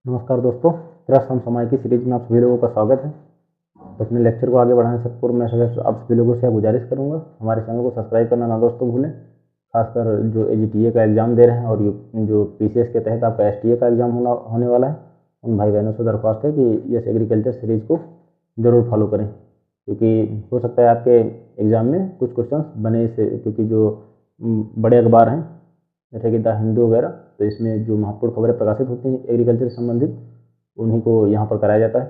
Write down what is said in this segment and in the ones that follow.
नमस्कार दोस्तों, ट्रस्ट हम समय की सीरीज में आप सभी लोगों का स्वागत है। तो अपने लेक्चर को आगे बढ़ाने से पूर्व मैं आप सभी लोगों से गुजारिश करूंगा हमारे चैनल को सब्सक्राइब करना ना दोस्तों भूलें। खासकर जो AGTA का एग्ज़ाम दे रहे हैं और जो PCS के तहत आपका STA का एग्ज़ाम होने वाला है, उन भाई बहनों से दरख्वास्त है कि यस एग्रीकल्चर सीरीज़ को ज़रूर फॉलो करें, क्योंकि हो सकता है आपके एग्ज़ाम में कुछ क्वेश्चन बने से, क्योंकि जो बड़े अखबार हैं जैसे कि द हिंदू वगैरह, तो इसमें जो महत्वपूर्ण खबरें प्रकाशित होती हैं एग्रीकल्चर से संबंधित, उन्हीं को यहाँ पर कराया जाता है।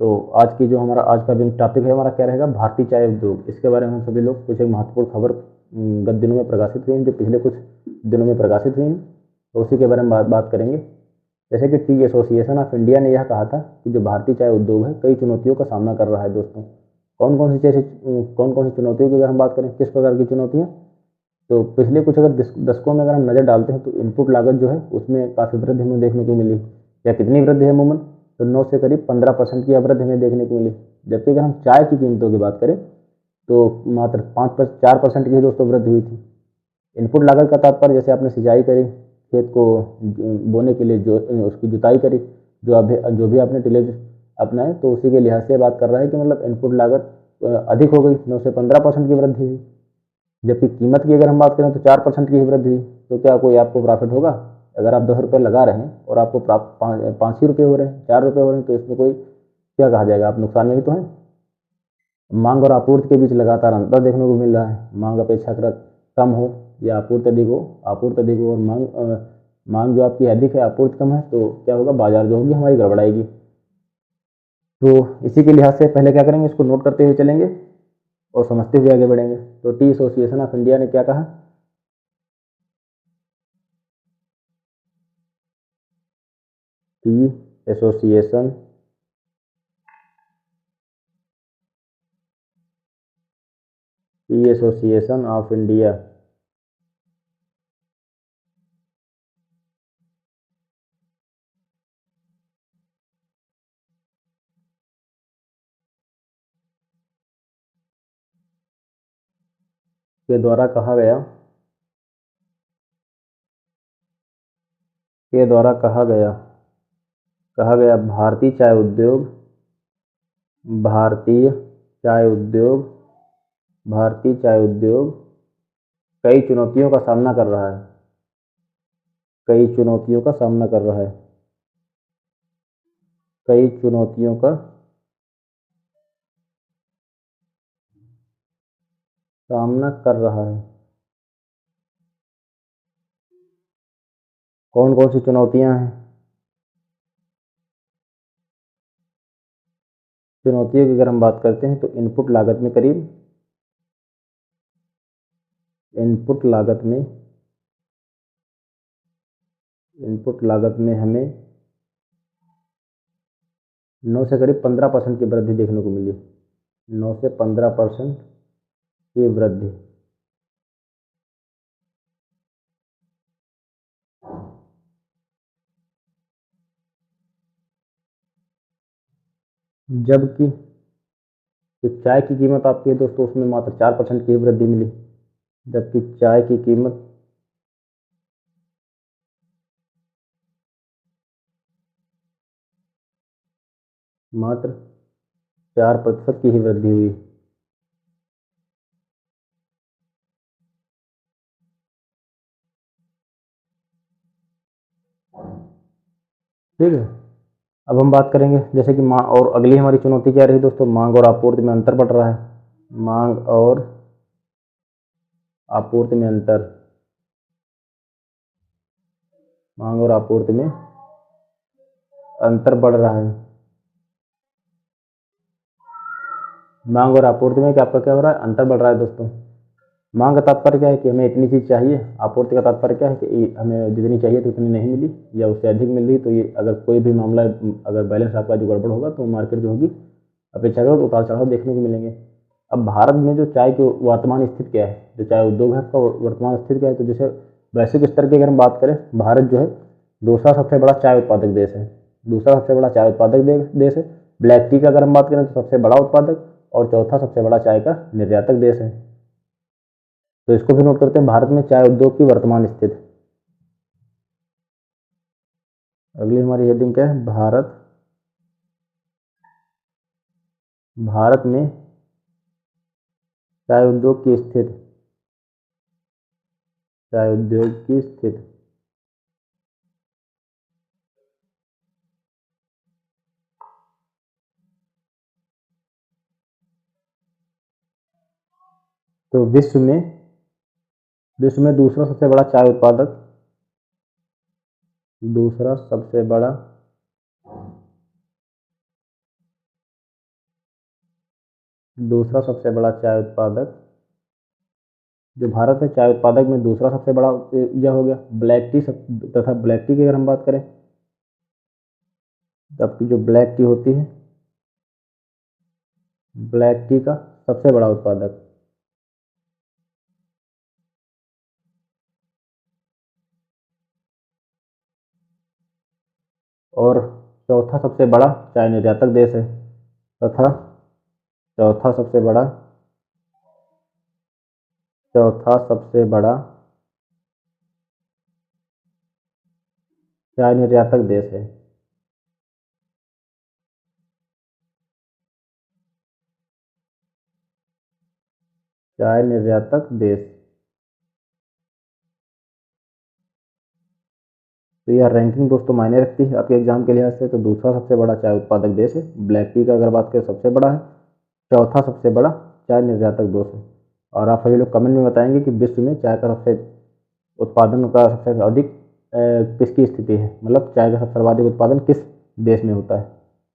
तो आज की जो हमारा आज का जो टॉपिक है हमारा क्या रहेगा, भारतीय चाय उद्योग। इसके बारे में हम सभी लोग कुछ एक महत्वपूर्ण खबर गत दिनों में प्रकाशित हुई, जो पिछले कुछ दिनों में प्रकाशित हुई, तो उसी के बारे में बात करेंगे। जैसे कि टी एसोसिएशन ऑफ इंडिया ने यह कहा था कि जो भारतीय चाय उद्योग है कई चुनौतियों का सामना कर रहा है। दोस्तों, कौन कौन सी चुनौतियों की अगर हम बात करें, किस प्रकार की चुनौतियाँ, तो पिछले कुछ अगर दशकों में अगर हम नज़र डालते हैं तो इनपुट लागत जो है उसमें काफ़ी वृद्धि हमें देखने को मिली। या कितनी वृद्धि है अमूमन, तो 9 से करीब 15% की वृद्धि हमें देखने को मिली। जबकि अगर हम चाय की कीमतों की बात करें तो मात्र 4% की दोस्तों वृद्धि हुई थी। इनपुट लागत का तात्पर्य, जैसे आपने सिंचाई करी, खेत को बोने के लिए जो उसकी जुताई करी, जो भी आपने टिलेज अपनाए, तो उसी के लिहाज से बात कर रहा है कि मतलब इनपुट लागत अधिक हो गई, 9 से 15% की वृद्धि हुई। जबकि कीमत की अगर हम बात करें तो 4% की ही वृद्धि हुई। तो क्या कोई आपको प्रॉफिट होगा? अगर आप 10 रुपये लगा रहे हैं और आपको पाँच ही रुपये हो रहे हैं, 4 रुपये हो रहे हैं, तो इसमें कोई क्या कहा जाएगा, आप नुकसान में ही तो हैं। मांग और आपूर्ति के बीच लगातार अंतर देखने को मिल रहा है। मांग अपेक्षाकृत कम हो या आपूर्ति अधिक हो और मांग जो आपकी अधिक है, आपूर्ति कम है, तो क्या होगा, बाजार जो होगी हमारी गड़बड़ाएगी। तो इसी के लिहाज से पहले क्या करेंगे, इसको नोट करते हुए चलेंगे और समझते हुए आगे बढ़ेंगे। तो टी एसोसिएशन ऑफ इंडिया ने क्या कहा, टी एसोसिएशन ऑफ इंडिया के द्वारा कहा गया भारतीय चाय उद्योग कई चुनौतियों का सामना कर रहा है। कई चुनौतियों का सामना कर रहा है। कौन कौन सी चुनौतियां हैं? चुनौतियों की अगर हम बात करते हैं तो इनपुट लागत में हमें 9 से करीब 15% की वृद्धि देखने को मिली। 9 से 15% की वृद्धि। जबकि जो चाय की कीमत आपकी है दोस्तों, उसमें मात्र 4% की वृद्धि मिली। जबकि चाय की कीमत मात्र 4% की ही वृद्धि हुई। ठीक है, अब हम बात करेंगे जैसे कि और अगली हमारी चुनौती क्या रही दोस्तों, मांग और आपूर्ति में अंतर बढ़ रहा है। मांग और आपूर्ति में अंतर बढ़ रहा है। मांग और आपूर्ति में क्या हो रहा है, अंतर बढ़ रहा है दोस्तों। मांग का तात्पर्य क्या है कि हमें इतनी चीज़ चाहिए। आपूर्ति का तात्पर्य क्या है कि हमें जितनी चाहिए तो उतनी नहीं मिली या उससे अधिक मिल रही। तो ये अगर कोई भी मामला, अगर बैलेंस आपका जो गड़बड़ होगा तो मार्केट जो होगी अपेक्षाकृत उतार चढ़ाव देखने को मिलेंगे। अब भारत में जो चाय की वर्तमान स्थिति क्या है, जो चाय उद्योग है उसका वर्तमान स्थिति क्या है, तो जैसे वैश्विक स्तर की अगर हम बात करें, भारत जो है दूसरा सबसे बड़ा चाय उत्पादक देश है। ब्लैक टी का अगर हम बात करें तो सबसे बड़ा उत्पादक, और चौथा सबसे बड़ा चाय का निर्यातक देश है। तो इसको भी नोट करते हैं, भारत में चाय उद्योग की वर्तमान स्थिति। अगली हमारी हेडिंग क्या है? भारत में चाय उद्योग की स्थिति। चाय उद्योग की स्थिति। तो विश्व में दूसरा सबसे बड़ा चाय उत्पादक, दूसरा सबसे बड़ा चाय उत्पादक जो भारत है, चाय उत्पादक में दूसरा सबसे बड़ा यह हो गया। ब्लैक टी तथा ब्लैक टी की अगर हम बात करें, जबकि जो ब्लैक टी होती है, ब्लैक टी का सबसे बड़ा उत्पादक। और चौथा सबसे बड़ा चाय निर्यातक देश है, तथा चौथा सबसे बड़ा चाय निर्यातक देश है। चाय निर्यातक देश। तो यह रैंकिंग दोस्तों मायने रखती है आपके एग्जाम के लिहाज से। तो दूसरा सबसे बड़ा चाय उत्पादक देश है ब्लैक टी का, अगर बात करें सबसे बड़ा है। चौथा सबसे बड़ा चाय निर्यातक देश है। और आप सभी लोग कमेंट में बताएंगे कि विश्व में चाय का सबसे उत्पादन का सबसे अधिक किसकी स्थिति है, मतलब चाय का सबसे सर्वाधिक उत्पादन किस देश में होता है,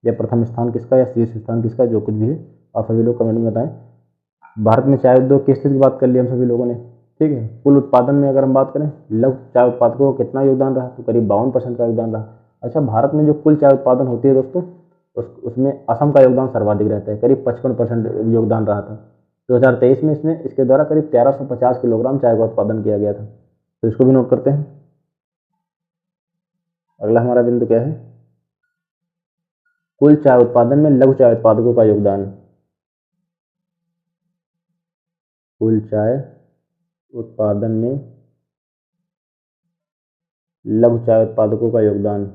या प्रथम स्थान किसका या शीर्ष स्थान किसका, जो कुछ भी है आप सभी लोग कमेंट में बताएं। भारत में चाय उद्योग की स्थिति की बात कर ली हम सभी लोगों ने, ठीक है। कुल उत्पादन में अगर हम बात करें, लघु चाय उत्पादकों का कितना योगदान रहा, तो करीब 52% का योगदान रहा। अच्छा, भारत में जो कुल चाय उत्पादन होती है दोस्तों, उसमें असम का योगदान सर्वाधिक रहता है, करीब 55% योगदान रहा था। 2023 में इसके द्वारा करीब 1350 किलोग्राम चाय का उत्पादन किया गया था। तो इसको भी नोट करते हैं। अगला हमारा बिंदु क्या है? कुल चाय उत्पादन में लघु चाय उत्पादकों का योगदान। कुल चाय उत्पादन में लघु चाय उत्पादकों का योगदान।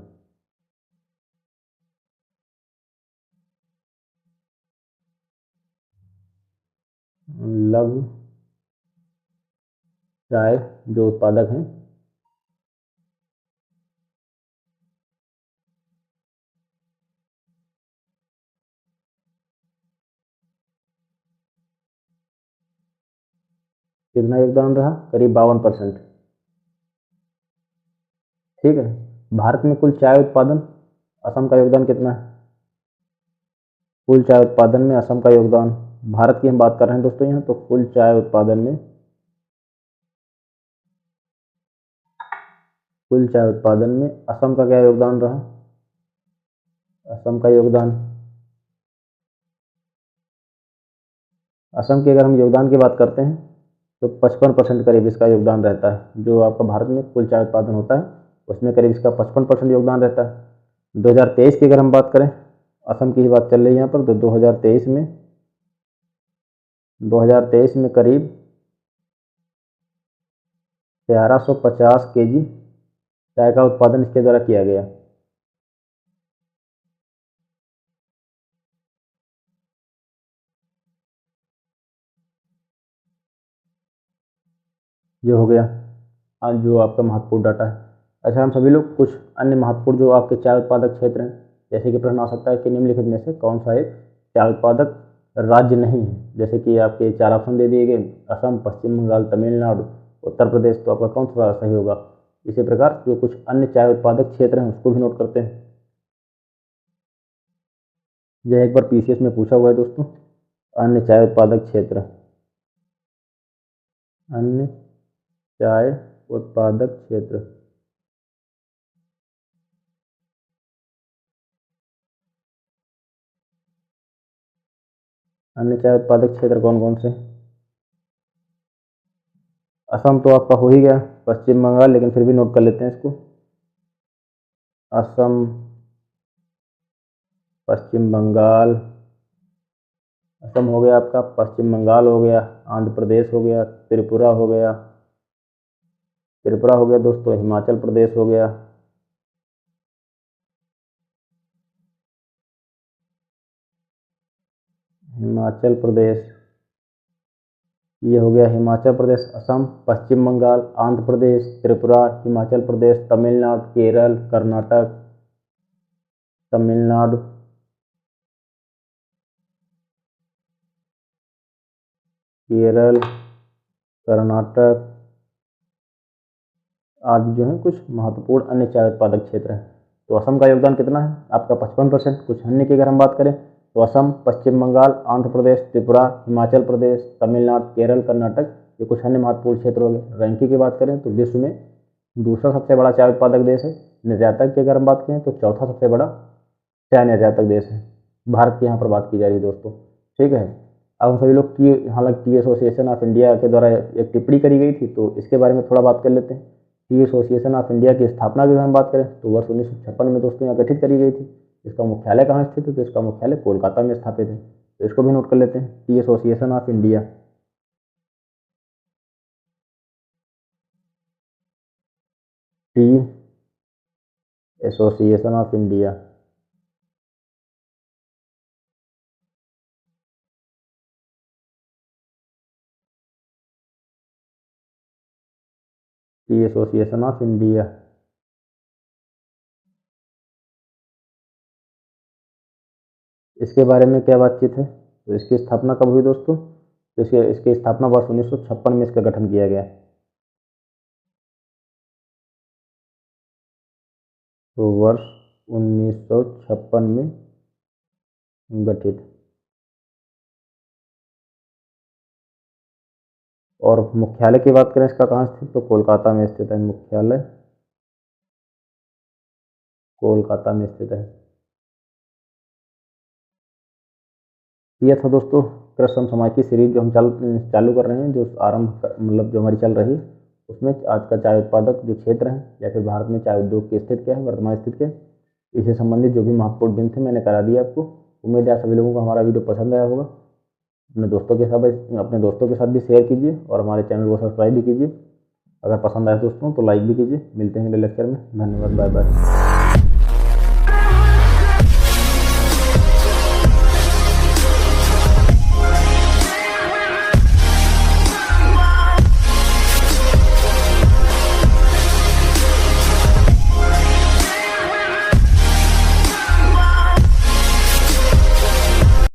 लघु चाय जो उत्पादक हैं, कितना योगदान रहा? करीब 52%। ठीक है। भारत में कुल चाय उत्पादन, असम का योगदान कितना है? कुल चाय उत्पादन में असम का योगदान, भारत की हम बात कर रहे हैं दोस्तों यहाँ, तो कुल चाय उत्पादन में असम का क्या योगदान रहा? असम का योगदान, असम के अगर हम योगदान की बात करते हैं तो 55% करीब इसका योगदान रहता है। जो आपका भारत में कुल चाय उत्पादन होता है उसमें करीब इसका 55% योगदान रहता है। 2023 की अगर हम बात करें, असम की ही बात चल रही है यहाँ पर, तो 2023 में करीब 1350 kg चाय का उत्पादन इसके द्वारा किया गया। ये हो गया आज जो आपका महत्वपूर्ण डाटा है। अच्छा, हम सभी लोग कुछ अन्य महत्वपूर्ण जो आपके चाय उत्पादक क्षेत्र हैं, जैसे कि प्रश्न आ सकता है कि निम्नलिखित में से कौन सा एक चाय उत्पादक राज्य नहीं है। जैसे कि आपके 4 ऑप्शन दे दिए गए, असम, पश्चिम बंगाल, तमिलनाडु, उत्तर प्रदेश, तो आपका कौन सा सही होगा। इसी प्रकार जो कुछ अन्य चाय उत्पादक क्षेत्र हैं उसको भी नोट करते हैं। यह एक बार पीसीएस में पूछा हुआ है दोस्तों, अन्य चाय उत्पादक क्षेत्र। अन्य चाय उत्पादक क्षेत्र, अन्य चाय उत्पादक क्षेत्र कौन कौन से? असम तो आपका हो ही गया, पश्चिम बंगाल, लेकिन फिर भी नोट कर लेते हैं इसको। असम, पश्चिम बंगाल, असम हो गया आपका, पश्चिम बंगाल हो गया, आंध्र प्रदेश हो गया, त्रिपुरा हो गया, दोस्तों हिमाचल प्रदेश हो गया, हिमाचल प्रदेश, ये हो गया हिमाचल प्रदेश, असम, पश्चिम बंगाल, आंध्र प्रदेश, त्रिपुरा, हिमाचल प्रदेश, तमिलनाडु, केरल, कर्नाटक, तमिलनाडु, केरल, कर्नाटक आदि जो है कुछ महत्वपूर्ण अन्य चाय उत्पादक क्षेत्र हैं। तो असम का योगदान कितना है आपका 55%। कुछ अन्य की अगर हम बात करें तो असम, पश्चिम बंगाल, आंध्र प्रदेश, त्रिपुरा, हिमाचल प्रदेश, तमिलनाडु, केरल, कर्नाटक, ये कुछ अन्य महत्वपूर्ण क्षेत्र हो गए। रैंकिंग की बात करें तो विश्व में दूसरा सबसे बड़ा चाय उत्पादक देश है। निर्यातक की अगर हम बात करें तो चौथा सबसे बड़ा चाय निर्यातक देश है। भारत की यहाँ पर बात की जा रही है दोस्तों, ठीक है। अब हम सभी लोग टी, हालांकि टी एसोसिएशन ऑफ इंडिया के द्वारा एक टिप्पणी करी गई थी, तो इसके बारे में थोड़ा बात कर लेते हैं। टी एसोसिएशन ऑफ इंडिया की स्थापना की अगर हम बात करें तो वर्ष 1956 में दोस्तों यहाँ गठित करी गई थी। इसका मुख्यालय कहाँ स्थित है, तो इसका मुख्यालय कोलकाता में स्थापित है। तो इसको भी नोट कर लेते हैं, T association of India. T association of India, T association of India. इसके बारे में क्या बातचीत है, तो इसकी स्थापना कब हुई दोस्तों, तो इसकी स्थापना वर्ष 1956 में इसका गठन किया गया। तो वर्ष 1956 में गठित। और मुख्यालय की बात करें इसका कहाँ स्थित, तो कोलकाता में स्थित है। मुख्यालय कोलकाता में स्थित है। यह था दोस्तों कृषि समसामयिक की सीरीज जो हम चालू कर रहे हैं, जो आरंभ मतलब जो हमारी चल रही है, उसमें आज का चाय उत्पादक जो क्षेत्र है या फिर भारत में चाय उद्योग की स्थिति क्या है, वर्तमान स्थिति क्या है, इससे संबंधित जो भी महत्वपूर्ण दिन थे मैंने करा दिया आपको। उम्मीद है आप सभी लोगों को हमारा वीडियो पसंद आया होगा। अपने दोस्तों के साथ भी शेयर कीजिए और हमारे चैनल को सब्सक्राइब भी कीजिए। अगर पसंद आए दोस्तों तो लाइक भी कीजिए। मिलते हैं अगले लेक्चर में। धन्यवाद, बाय बाय।